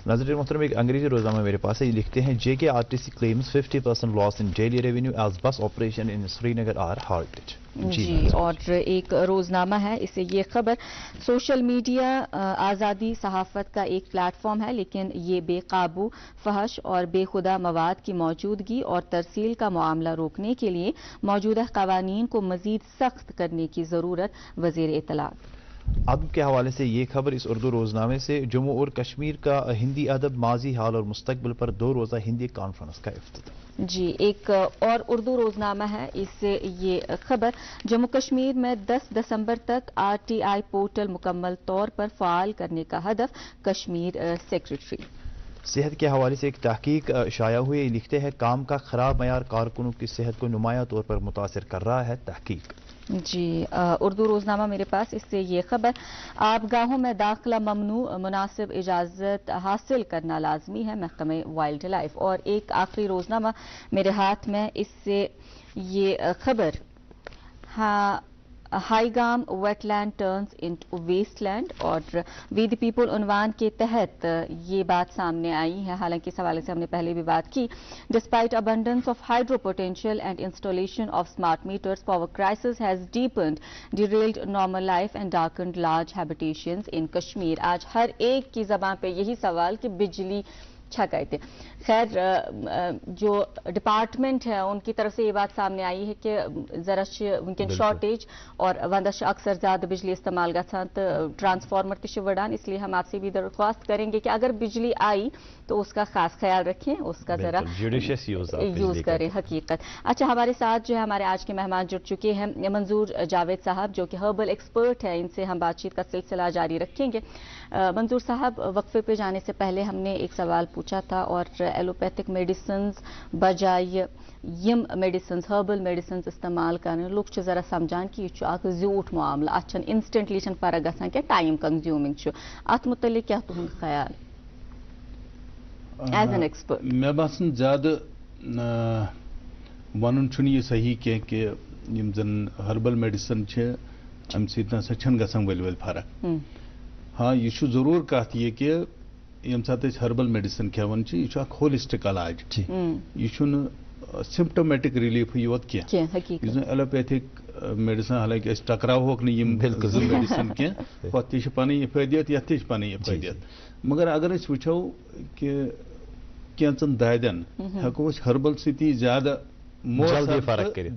ناظرین محترم ایک انگریزی روزنامہ میرے پاس ہے, یہ لکھتے ہیں JKRTC claims 50% loss in daily revenue as bus operation in Srinagar are halted. جی اور ایک روزنامہ ہے, اس سے یہ خبر, سوشل میڈیا آزادی صحافت کا ایک پلیٹ فارم ہے لیکن یہ بے قابو فحش اور بے خدا مواد کی موجودگی اور ترسیل کا معاملہ روکنے کے لیے موجودہ قوانین کو مزید سخت کرنے کی ضرورت. وزیر اطلاعات. ادب کے حوالے سے یہ خبر اس اردو روزنامے سے, جموں اور کشمیر کا ہندی ادب ماضی, حال اور مستقبل پر 2 روزہ ہندی کانفرنس کا افتتاح. جی ایک اور اردو روزنامہ ہے, اس سے یہ خبر, جموں کشمیر میں 10 دسمبر تک RTI پورٹل مکمل طور پر فعال کرنے کا ہدف, کشمیر سیکرٹری. صحت کے حوالے سے ایک تحقیق شائع ہوئی, لکھتے ہیں کام کا خراب معیار کارکنوں کی صحت کو نمایاں طور پر متاثر کر رہا ہے. تحقیق. جی اردو روزنامہ میرے پاس, اس سے یہ خبر, آب گاہوں میں داخلہ ممنوع, مناسب اجازت حاصل کرنا لازمی ہے, محکمہ وائلڈ لائف. اور ایک آخری روزنامہ میرے ہاتھ میں, اس سے یہ خبر, Haigam wetland turns into wasteland, اور وی دی پیپل عنوان کے تحت یہ بات سامنے آئی ہے. حالانکہ اس حوالے سے ہم نے پہلے بھی بات کی. Despite abundance of hydro potential and installation of smart meters, power crisis has deepened, derailed normal life and darkened large habitations in Kashmir. آج ہر ایک کی زبان پہ یہی سوال کہ بجلی چھکائی تھے. خیر جو ڈپارٹمنٹ ہے ان کی طرف سے یہ بات سامنے آئی ہے کہ ذرا ونکن شارٹیج اور وندس اکثر زیادہ بجلی استعمال گژھان تو ٹرانسفارمر تہ وڑان, اس لیے ہم آپ سے بھی درخواست کریں گے کہ اگر بجلی آئی تو اس کا خاص خیال رکھیں, اس کا ذرا یوز کریں. حقیقت. اچھا, ہمارے ساتھ جو ہے ہمارے آج کے مہمان جڑ چکے ہیں منظور جاوید صاحب جو کہ ہربل ایکسپرٹ ہے, ان سے ہم بات چیت کا سلسلہ جاری رکھیں گے. منظور صاحب, وقفے پہ جانے سے پہلے ہم نے ایک سوال پوچھا تھا اور ایلوپیتھک میڈیسنز بجائے یم میڈیسنز ہربل میڈیسنز استعمال کرنے لوگ ذرا سمجھان کہ یہ اخ زیوٹھ معاملہ, ات انسٹنٹلی فرق گژھان کہ ٹائم کنزیومنگ ات متعلق کیا تہد خیال ایز این ایکسپرٹ؟ مے باسان زیادہ ون یہ صحیح کہ یم زن ہربل میڈیسن ام سا گھان ول ول فرق. ہاں, یہ ضرور کت یہ کہ یم سات ہربل میڈیسن کھیان یہ ہولسٹک علاج, یہ سمپٹومیٹک ریلیف یوت کی ایلوپیتھک میڈیسن حالانکہ ٹکراو ہوک میڈیسن کی پن افادیت یت تھی پن افادیت, مگر اگر وچو کہ کینچن دادین ہیکو ہربل ستی زیادہ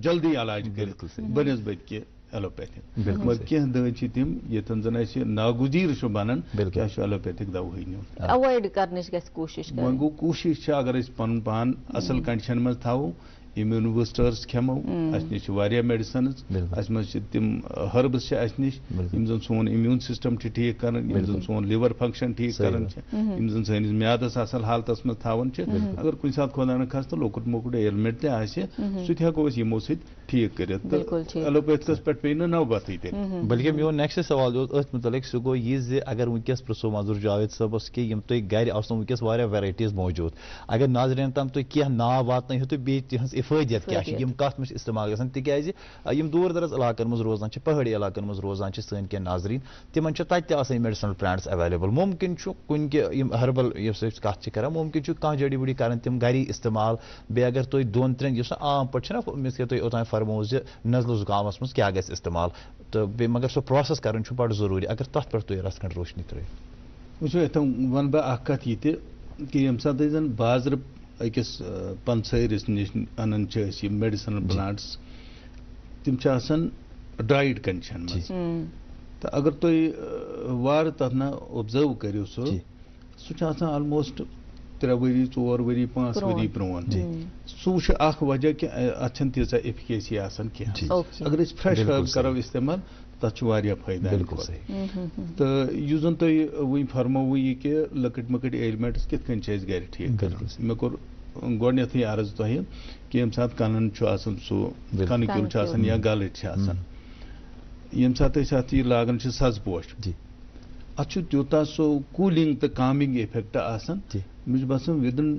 جلدی علاج کر بنسبت کہ ایلوپیتھک, مگر کی دد تم یتن زن ناگزیر بنان ایلوپیتھک دوائی نیون اوائڈ کرنچ گژھِ کوشش وۄنۍ گوٚو کوشش اگر پن پان اصل کنڈیشن مز تھاوو, امیون بوسٹرس کھمو, اس نش میڈیسنز اس مز تم ہربس اس نش یم زن سون امیون سسٹم ٹھیک کران, یم زن سون لیور فنکشن ٹھیک کران, یم زن سنس میادس اصل حالتس مز تھاون. اگر کن سات خدا نخواستہ لوکٹ موکٹ ایلمنٹ تہ آسہ سہ ہیکو اس یمو ست ٹھیک کرت. ایلوپیتھکس پہ پی نوبت تہ. بلکہ میون نیکسٹ سوال ات متعلق سہ گو یہ اگر ونکس پرسو منظور جاوید صبس کہ یم تھی گھر آسن ونکس واریاہ ویرائٹیز موجود, اگر ناظرین تام تھی کی ناو واتن تو بیٚیہِ تہذ افادیت کیا کت مجھ استعمال گژھان تکیازِ یم دور دراز علاقن مز روزان پہاڑی علاقن مز روزان سن کی ناظرین تمن تتہ آسان میڈیسنل پلانٹس اویلیبل. ممکن کن ہربل یس کت کر ممکن کھانا جڑی بوٹی کران تم گھری استعمال. بیٚیہِ اگر تھی دون ترین اس عام پہ مس کہ تھی اوتان فرمو نزلہ زکامس مز کیا گژھِ استعمال تو مگر سو پروسیس کرن بڑھ ضروری, اگر تر پہ تھی رس کھنڈ روشنی ترٛٲیِو. وچھو اتن ون بہ اکھ کتھ یہ تہ کہ یم سات زن بازر اکس پنسٲرِس نش انان میڈیسنل پلانٹس تم ڈرائڈ کنڈیشن مز, تو اگر تھی وار تر اوبزرو کرو سہ آلموسٹ 3 ؤری 4 ؤری 5 ؤری برون. سہ اخ وجہ کہ ات تیژہ ایفکیسی آسان کی. اگر فریش ہرب کرو استعمال تر واریاہ فائدہ. تو اس زن تھی ون فرمو یہ کہ لکٹ مکٹ ایلمنٹس کت کن گھر ٹھیک. مے کور گۄڈنیتھٕے عرض تۄہہِ کہ ییٚمہِ ساتہٕ کَنن چھُ آسان سُہ کَنہٕ کیُل چھُ آسان یا گلٕچ چھِ آسان, ییٚمہِ ساتہٕ أسۍ اَتھ یہِ لاگان چھِ سَزٕ پوش اَتھ چھُ تیوٗتاہ سُہ کوٗلِنٛگ تہٕ کامِنٛگ اِفیکٹ آسان. مےٚ چھُ باسان وِدِن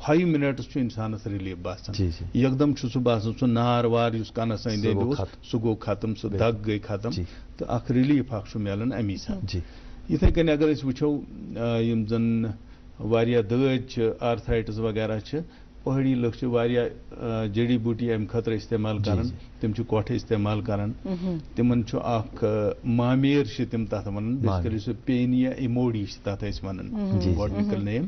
5 مِنٹس چھُ اِنسانس رِلیٖف باسان. یکدم چھُ سُہ باسان سُہ نار وار یُس کَنس أنٛدۍ أنٛدۍ اوس سُہ گوٚو ختم, سُہ دگ گٔے ختم تہٕ اکھ رِلیٖف اکھ چھُ میلان امی سۭتۍ. یِتھٕے کٔنۍ اگر أسۍ وٕچھو یِم زن واریاہ دٲدۍ چھِ آرتھرایٹس وغیرہ چھِ, پہاڑی لُکھ چھِ واریاہ جڑی بوٗٹی امہِ خٲطرٕ استعمال کران. تِم چھِ کۄٹھ استعمال کران, تِمن چھُ اکھ مامیر چھِ تِم تتھ ونان, بیسکلی سُہ پینیا ایموڈی چھِ تتھ أسۍ ونان باٹنیکل نیم.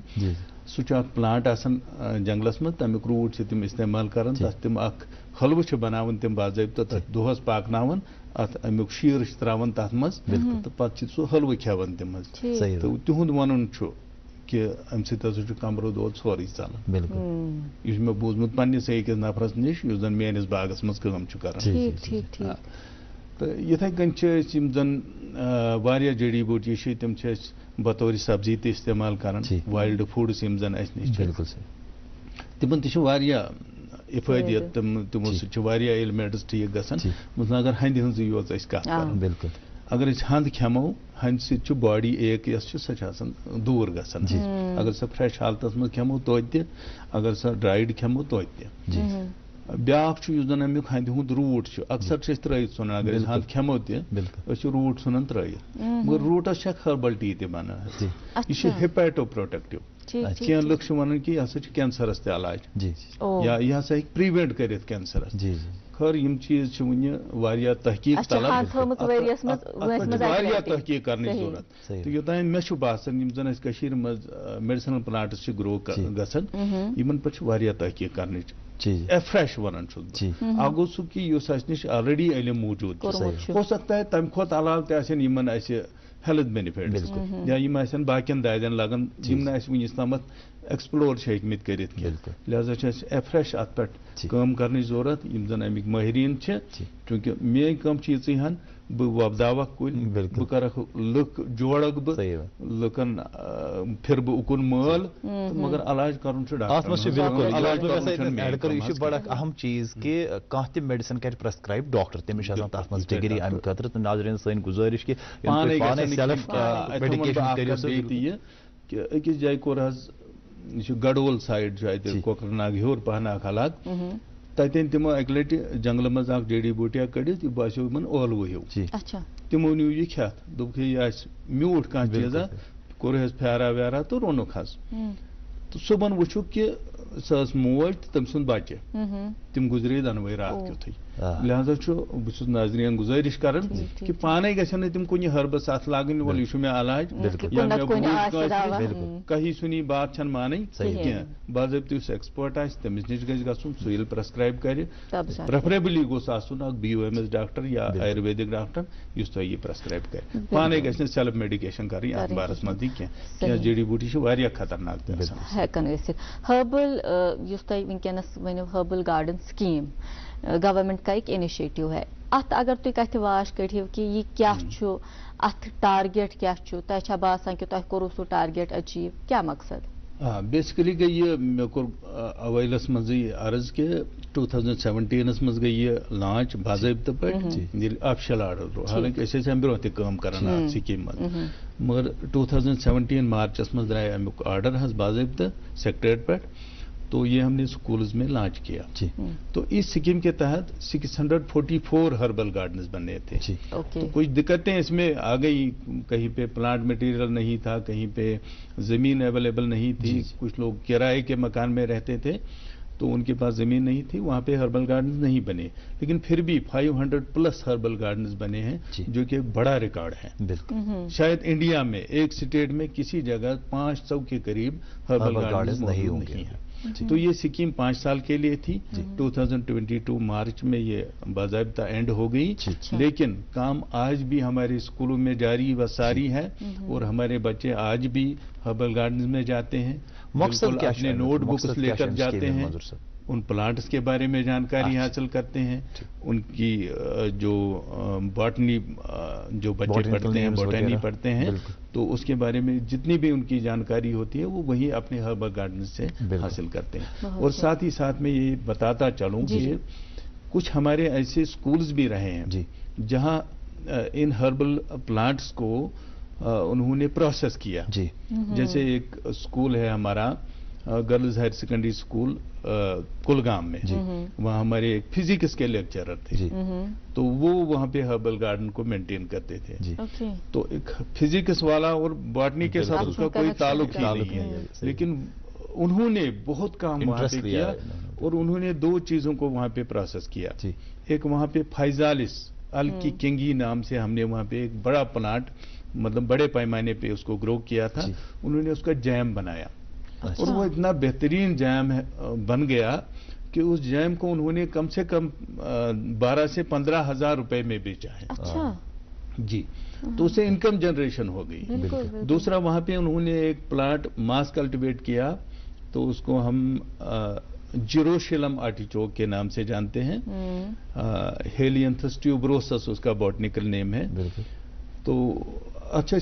سُہ چھُ اکھ پلانٹ آسان جنگلس منٛز, تمیُک روٗٹ چھِ تِم استعمال کران. تتھ تِم اکھ حلوٕ چھِ بناوان تِم باضٲبطہٕ, تتھ دۄہس پاکناوان, اتھ امیُک شیٖر چھِ تراوان تتھ منٛز تہٕ پتہٕ چھِ سُہ حلوٕ کھٮ۪وان تِم حظ. تہٕ تِہُنٛد ونُن چھُ کہ امہ سۭتۍ ہسا چھُ کمرٕ دود سورُے ژلان. یہ چھُ مےٚ بوٗزمُت پننِس أکِس نفرس نِش یُس زن میٲنِس باغس منٛز کٲم چھُ کران. تہٕ یِتھٕے کٔنۍ چھِ أسۍ یِم زن واریاہ جڑی بوٗٹی چھِ تِم چھِ أسۍ بطور سبزی تہِ استعمال کران. وایلڈ فوڈس یِم زن اسہِ نِش چھِ تِمن تہِ چھِ واریاہ افٲدیت, تِمو سۭتۍ چھِ واریاہ ایلمنٹس ٹھیک گژھان. مثلاً اگر ہندِ ہٕنٛزٕے یوت أسۍ کتھ کرو, اگر أسۍ ہند کھٮ۪مو ہندِ سۭتۍ چھُ باڈی ایک یۄس چھِ سۄ چھِ آسان دوٗر گژھان. اگر سۄ فریش حالتس منٛز کھٮ۪مو توتہِ تہِ, اگر سۄ ڈرایڈ کھٮ۪مو توتہِ تہِ. بیاکھ چھُ یُس زن امیُک ہندِ ہُنٛد روٗٹ چھُ اکثر چھِ أسۍ ترٲیِتھ ژھُنان اگر أسۍ ہند کھٮ۪مو تہِ أسۍ چھِ روٗٹ ژھُنان ترٲیِتھ مگر روٗٹس چھکھ ہربل ٹی تہِ بنان یہِ چھُ ہیپیٹو پروٹیکٹِو کینٛہہ لُکھ چھِ ونان کہِ یہِ ہسا چھُ کینسرس تہِ علاج یا یہِ ہسا ہیٚکہِ پرٛیوینٹ کٔرِتھ کینسرس خٲر یِم چیٖز چھِ وٕنہِ واریاہ تحقیٖق طلب واریاہ تحقیٖق کرنٕچ ضروٗرت تہٕ یوٚتانۍ مےٚ چھُ باسان یِم زن اَسہِ کٔشیٖرِ منٛز میڈِسنل پلانٹس چھِ گرو گژھان یِمن پٮ۪ٹھ چھِ واریاہ تحقیٖق کرنٕچ فرٛیش ونان چھُس بہٕ اکھ گوٚو سُہ کہِ یُس اَسہِ نِش آلریڈی علم موٗجوٗد چھُ ہو سکتا ہے تمہِ کھۄتہٕ علاوٕ تہِ آسن یِمن اَسہِ ہیلتھ بینِفِٹس یا یِم آسن باقین دادٮ۪ن لگان یِم نہٕ اَسہِ وٕنیُس تامتھ ایکسپلور چھِ ہیٚکمٕتۍ کٔرِتھ کینٛہہ لہذا چھِ اَسہِ فرٛیش اتھ پٮ۪ٹھ کٲم کرنٕچ ضروٗرت یِم زن امیِکۍ مٲہریٖن چھِ چوٗنٛکہِ میٲنۍ کٲم چھِ یِژٕے ہن بہٕ وۄپداوکھ کُلۍ بہٕ کرکھ لُکھ جوڑکھ بہٕ لُکن پھِرٕ بہٕ اُکُن مٲل مگر علاج کرُن چھُ ڈاکٹر یہ بڑا اہم چیز کہ کانٛہہ تہِ میڈِسن کر پرسکرایب ڈاکٹر تٔمِس چھِ آسان تتھ منٛز ڈگری امہِ خٲطرٕ تہٕ ناظریٖن سٲنۍ گُزٲرِش کہ سیلف میڈِکیشن کٔرِو یہِ کہِ أکِس جایہِ کوٚر حظ یہِ چھُ گڈول سایڈ چھُ اَتہِ کۄکر ناگ ہیوٚر پہن اکھ علاقہٕ تتٮ۪ن تِمو اکہِ لٹہِ جنگلہٕ منٛز اکھ جڈی بوٗٹیا کٔڑِتھ یہِ باسیو یِمن ٲلوٕ ہیوٗ تِمو نیوٗ یہِ کھٮ۪تھ دوٚپُکھ ہے یہِ آسہِ میوٗٹھ کانٛہہ چیٖزا کوٚرہَس پھیرا ویرا تہٕ روٚنُکھ حظ تہٕ صُبحن وٕچھُکھ کہِ سۄ ٲس موج تہٕ تٔمۍ سُنٛد بچہِ تِم گُزرے دۄنوَے راتھ کیُتھُے لہذا چھُ بہٕ چھُس ناظریٖن گُزٲرِش کران کہِ پانے گژھن نہٕ تِم کُنہِ ہربس اتھ لاگٕنۍ وول یہِ چھُ مےٚ علاج یا مےٚ بوٗز کٲنٛسہِ کہی سُنی بات چھنہٕ مانٕنۍ کینٛہہ باضٲبطہٕ یُس ایکسپٲرٹ آسہِ تٔمِس نِش گژھِ گژھُن سُہ ییٚلہِ پرسکرایب کرِ پریفریبلی گوٚژھ آسُن اکھ BOMS ڈاکٹر یا آیُرویدِک ڈاکٹر یُس تۄہہِ یہِ پرسکرایب کرِ پانے گژھِ نہٕ سیلف میڈِکیشن کَرٕنۍ اتھ بارس منٛز تہِ کینٛہہ کینٛہہ جڈی بوٗٹی چھِ واریاہ خطرناک تہِ آسان ہٮ۪کان ٲسِتھ ہربل یُس تۄہہِ وٕنکیٚنس ؤنِو ہربل گارڈن سکیٖم گورمنٹ کا ایک انیشیٹو ہے اتھ اگر تُہۍ کتھِ واش کٔڑِو کہِ یہِ کیٛاہ چھُ اتھ ٹارگیٹ کیٛاہ چھُ تۄہہِ چھا باسان کہِ تۄہہِ کوٚروٕ سُہ ٹارگیٹ أچیٖو کیٛاہ مقصد بیسِکلی گٔے یہِ مےٚ کوٚر اویلس منٛزٕے عرض کہِ 2017 منٛز گٔے یہِ لانچ باضٲبطہٕ پٲٹھۍ ییٚلہِ آفشل آرڈر روٗد حالانکہِ أسۍ ٲسۍ امہِ برونٛہہ تہِ کٲم کران اتھ سکیٖم منٛز مگر 2017 مارچس منٛز درٛاے امیُک آرڈر حظ باضٲبطہٕ سیکٹریٹ پٮ۪ٹھ تو یہ ہم نے اسکولز میں لانچ کیا تو اس اسکیم کے تحت 644 ہربل گارڈنز بنے تھے تو کچھ دقتیں اس میں آ گئی کہیں پہ پلانٹ مٹیریل نہیں تھا کہیں پہ زمین اویلیبل نہیں تھی کچھ لوگ کرائے کے مکان میں رہتے تھے تو ان کے پاس زمین نہیں تھی وہاں پہ ہربل گارڈنز نہیں بنے لیکن پھر بھی 500+ ہربل گارڈنز بنے ہیں جو کہ ایک بڑا ریکارڈ ہے شاید انڈیا میں ایک اسٹیٹ میں کسی جگہ 500 کے قریب ہربل گارڈنز نہیں ہوں گے تو یہ سکیم 5 سال کے لیے تھی 2022 مارچ میں یہ باضابطہ اینڈ ہو گئی لیکن کام آج بھی ہمارے اسکولوں میں جاری و ساری ہے اور ہمارے بچے آج بھی ہربل گارڈنز میں جاتے ہیں مقصد کیا اپنے نوٹ بکس لے کر جاتے ہیں ان پلانٹس کے بارے میں جانکاری حاصل کرتے ہیں ان کی جو باٹنی جو بچے پڑھتے ہیں بوٹینی پڑھتے ہیں تو اس کے بارے میں جتنی بھی ان کی جانکاری ہوتی ہے وہ وہی اپنے ہربل گارڈن سے حاصل کرتے ہیں اور ساتھ ہی ساتھ میں یہ بتاتا چلوں کہ کچھ ہمارے ایسے اسکولز بھی رہے ہیں جہاں ان ہربل پلانٹس کو انہوں نے پروسیس کیا جیسے ایک اسکول ہے ہمارا girls higher secondary school Kulgam میں وہاں ہمارے ایک فزکس کے لیکچرر تھے تو وہ وہاں پہ ہربل گارڈن کو مینٹین کرتے تھے تو ایک فزکس والا اور باٹنی کے ساتھ اس کا کوئی تعلق ہی نہیں ہے لیکن انہوں نے بہت کام وہاں پہ کیا اور انہوں نے 2 چیزوں کو وہاں پہ پروسیس کیا ایک وہاں پہ فائزالس الکی کنگی نام سے ہم نے وہاں پہ ایک بڑا پلانٹ مطلب بڑے پیمانے پہ اس کو گرو کیا تھا انہوں نے اس کا جیم بنایا اور وہ اتنا بہترین جیم بن گیا کہ اس جیم کو انہوں نے کم سے کم 12 سے 15 ہزار روپے میں بیچا ہے جی تو اس سے انکم جنریشن ہو گئی دوسرا وہاں پہ انہوں نے ایک پلانٹ ماس کلٹیویٹ کیا تو اس کو ہم جیروشیلم آرٹیچوک کے نام سے جانتے ہیں ہیلینتھس ٹیوبروسس اس کا بوٹنیکل نیم ہے تو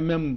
mm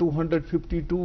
252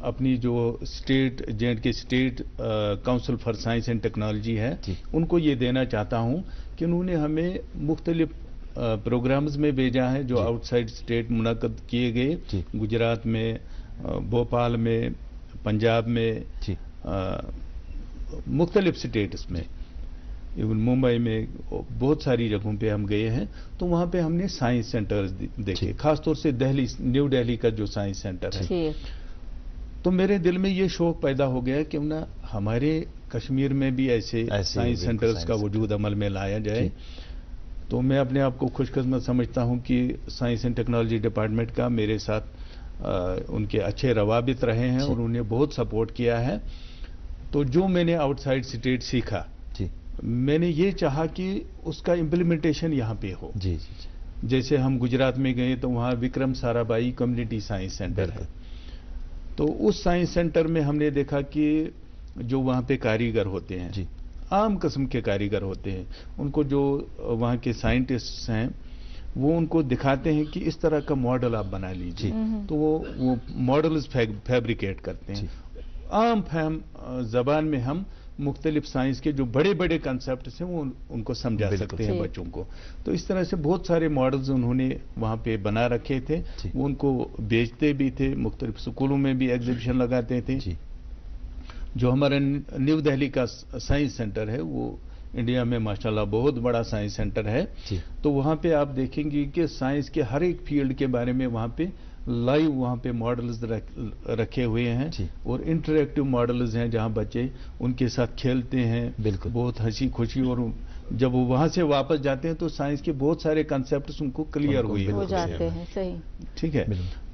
اپنی جو اسٹیٹ جے کے state council for science and technology ہے ان کو یہ دینا چاہتا ہوں کہ انہوں نے ہمیں مختلف پروگرامز میں بھیجا ہے جو آؤٹ سائڈ اسٹیٹ منعقد کیے گئے، گجرات میں، بھوپال میں، پنجاب میں، مختلف اسٹیٹس میں، ایون ممبئی میں، بہت ساری جگہوں پہ ہم گئے ہیں. تو وہاں پہ ہم نے سائنس سینٹرز دیکھے، خاص طور سے دہلی، نیو دہلی کا جو سائنس سینٹر ہے. تو میرے دل میں یہ شوق پیدا ہو گیا کہ نہ ہمارے کشمیر میں بھی ایسے سائنس سینٹرز کا وجود عمل میں لایا جائے. تو میں اپنے آپ کو خوش قسمت سمجھتا ہوں کہ سائنس اینڈ ٹیکنالوجی ڈپارٹمنٹ کا میرے ساتھ ان کے اچھے روابط رہے ہیں اور انہوں نے بہت سپورٹ کیا ہے. تو جو میں نے آؤٹ سائڈ اسٹیٹ سیکھا، میں نے یہ چاہا کہ اس کا امپلیمنٹیشن یہاں پہ ہو. جیسے ہم گجرات میں گئے تو وہاں وکرم سارا بائی کمیونٹی سائنس سینٹر ہے. تو اس سائنس سینٹر میں ہم نے دیکھا کہ جو وہاں پہ کاریگر ہوتے ہیں، عام قسم کے کاریگر ہوتے ہیں، ان کو جو وہاں کے سائنٹسٹ ہیں وہ ان کو دکھاتے ہیں کہ اس طرح کا ماڈل آپ بنا لیجیے. تو وہ ماڈلز فیبریکیٹ کرتے ہیں. عام زبان میں ہم مختلف سائنس کے جو بڑے بڑے کنسیپٹس ہیں وہ ان کو سمجھا سکتے ہیں بچوں کو. تو اس طرح سے بہت سارے ماڈلز انہوں نے وہاں پہ بنا رکھے تھے. وہ ان کو بیچتے بھی تھے، مختلف اسکولوں میں بھی ایگزیبیشن لگاتے تھے. جو ہمارا نیو دہلی کا سائنس سینٹر ہے وہ انڈیا میں ماشاءاللہ بہت بڑا سائنس سینٹر ہے. تو وہاں پہ آپ دیکھیں گے کہ سائنس کے ہر ایک فیلڈ کے بارے میں وہاں پہ لائیو وہاں پہ ماڈلز رکھے ہوئے ہیں اور انٹریکٹیو ماڈلز ہیں جہاں بچے ان کے ساتھ کھیلتے ہیں. بہت ہنسی خوشی، اور جب وہ وہاں سے واپس جاتے ہیں تو سائنس کے بہت سارے کنسیپٹس ان کو کلیئر ہو جاتے ہیں. صحیح، ٹھیک ہے.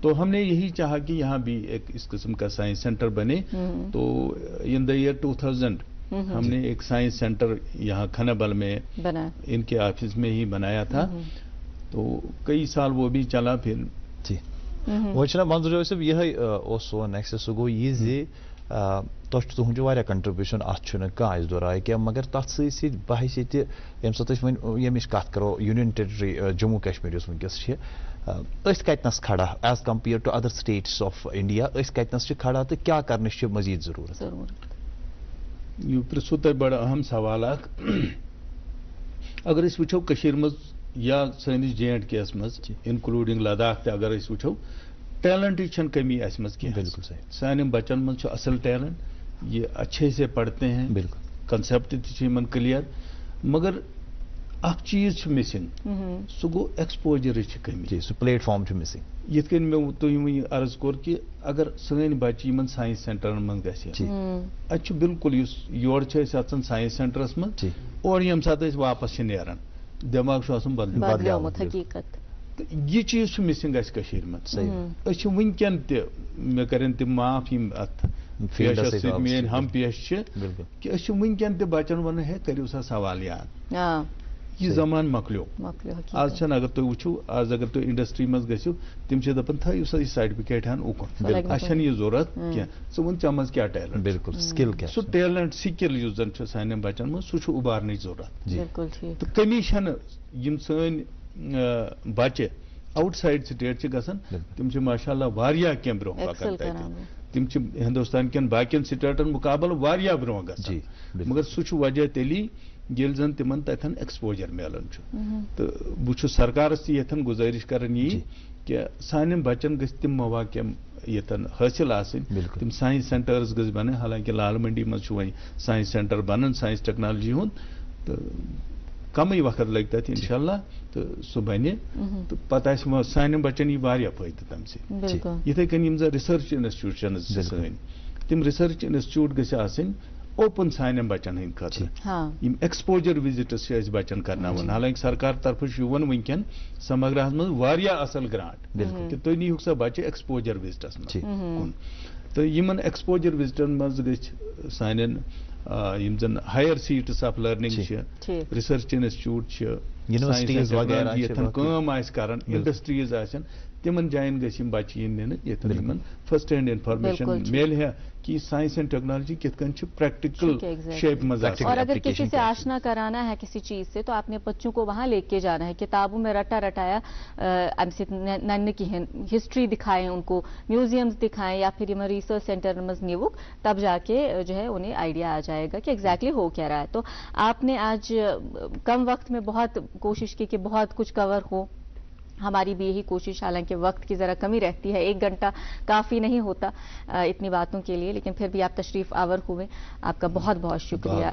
تو ہم نے یہی چاہا کہ یہاں بھی ایک اس قسم کا سائنس سینٹر بنے. تو ان دا ایئر 2000 ہم نے ایک سائنس سینٹر یہاں کھنبل میں ان کے آفس میں ہی بنایا تھا. تو کئی سال وہ بھی چلا. پھر وہ منظور صاحب یہ سون نیکسٹ سہ گو یہ تہذیب واریاہ کنٹربیوشن ات کھانا دورائے کیا، مگر تر سی بحث یہ یم سات یمچ کت کرو یونین ٹیریٹری جموں کشمیر اس ونکس کتنس کھڑا as compared to other states of India, کتنس کھڑا تو کیا کرنس مزید ضرورت؟ یہ پرسو تہ بڑا اہم سوال. اگر اس وچھو کشیر مز یا سنس JNK یس مز انکلوڈنگ لداخ تہ اگر اس وچھو ٹیلنٹ چھن کمی اس مز کی. بالکل صحیح. سانن بچن مز اصل ٹیلنٹ، یہ اچھے سے پڑھتے ہیں. بالکل. کنسیپٹ تمن کلیئر، مگر اخ چیز مسنگ، سہ گو ایکسپوجر کمی. سہ پلیٹ فارم مسنگ. یت کن میں تھی عرض کور کہ اگر سن بچہ ان سائنس سینٹرن من گھن ات بالکل یور اچان سائنس سینٹرس من اور یم سات واپس نیران دماغ بدلیومت. حقیقت یہ چیز مسنگ اس من. ونکین تہ مے کرن تم معاف یم ات پیشس سی میری ہم پیش کہ ونکین تہ بچن ون ہے کرو سا سوال یاد. یہ زمان مکلیو. آج چھن اگر تھی وچھو، آج اگر تھی انڈسٹری مز گھو تم دپان تھو سا یہ سرٹیفکیٹ ہن اوکن اچھا یہ ضرورت کی سہ ون ژے مز کیا ٹیلنٹ. بالکل سکل کیا سہ ٹیلنٹ سکل اس زن سان بچن مز سہ ابارنچ ضرورت. تو کمی چھن یم سن بچہ آؤٹ سائڈ سٹیٹ گھان تم ماشاء اللہ واریاہ کینٛہہ برونٛہہ پکان. تم ہندوستان کن باقین سٹیٹن مقابل واریاہ برونٛہہ گژھان. مگر سہ وجہ تیلی یل زن تمن تتن ایکسپوجر ملان. تو بہ سرکارس تہ یتن گزارش کران یہ کہ سان بچن گھ تم مواقع یتن حاصل آسن. تم سائنس سینٹرز گھ بن. حالانکہ لال منڈی مز وی سائنس سینٹر بنان سائنس ٹیکنالوجی ہند. تو کمی وقت لگ تک انشاءاللہ تو سہ بنہ. تو پتہ سان بچن یہ واریاہ فائدہ تم سی. یتھے کن زن ریسرچ انسٹیٹیوشنز سن تم ریسرچ انسٹیٹیوٹ گھ آسن اوپن سان بچن ہند خاطر. ایکسپوجر وزٹس بچن کرناون. حالانکہ سرکار طرف ونکین سمگرہ من واریاہ اصل گرانٹ کہ تھی نیو سا بچہ ایکسپوجر وزٹس من. تو یمن ایکسپوجر وزٹن مز گھ سان یم زن higher seats of learning research institute یتن کام آس کران انڈسٹریز آسن تمن جائن گژھِ بچہ ین یتن فرسٹ ہینڈ انفارمیشن میل ہے کہ سائنس اینڈ ٹیکنالوجی کت کن پریکٹیکل شیپ مز اور اگر کسی سے آشنا کرانا ہے کسی چیز سے تو آپ نے بچوں کو وہاں لے کے جانا ہے، کتابوں میں رٹایا نن کی ہسٹری دکھائیں، ان کو میوزیمز دکھائیں یا پھر ریسرچ سینٹر مز نیوک، تب جا کے جو ہے انہیں آئیڈیا آ جائے گا کہ ایگزیکٹلی ہو کیا رہا ہے. تو آپ نے آج کم وقت میں بہت کوشش کی کہ بہت کچھ کور ہو. ہماری بھی یہی کوشش، حالانکہ وقت کی ذرا کمی رہتی ہے، 1 گھنٹہ کافی نہیں ہوتا اتنی باتوں کے لیے، لیکن پھر بھی آپ تشریف آور ہوئے. آپ کا بہت بہت شکریہ.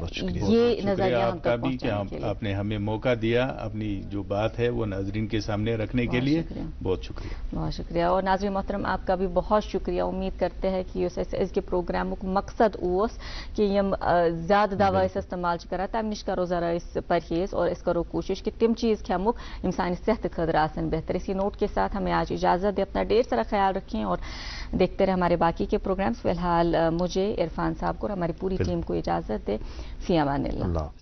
یہ نظریہ ہم تک پہنچانے کے لیے آپ نے ہمیں موقع دیا اپنی جو بات ہے وہ ناظرین کے سامنے رکھنے کے لیے. بہت شکریہ. بہت شکریہ. اور ناظرین محترم آپ کا بھی بہت شکریہ. امید کرتے ہیں کہ اس کے پروگرام مقصد اس کہ یم زیادہ دوا استعمال کرا تم نش کرو ذرا اس پرہیز اور اس کرو کوشش کہ تم چیز کھمک انسانی صحت خطر آسن بہتر. اسی نوٹ کے ساتھ ہمیں آج اجازت دے. اپنا ڈھیر سارا خیال رکھیں اور دیکھتے رہے ہمارے باقی کے پروگرامز. فی الحال مجھے عرفان صاحب کو اور ہماری پوری ٹیم کو اجازت دے. فی امان اللہ.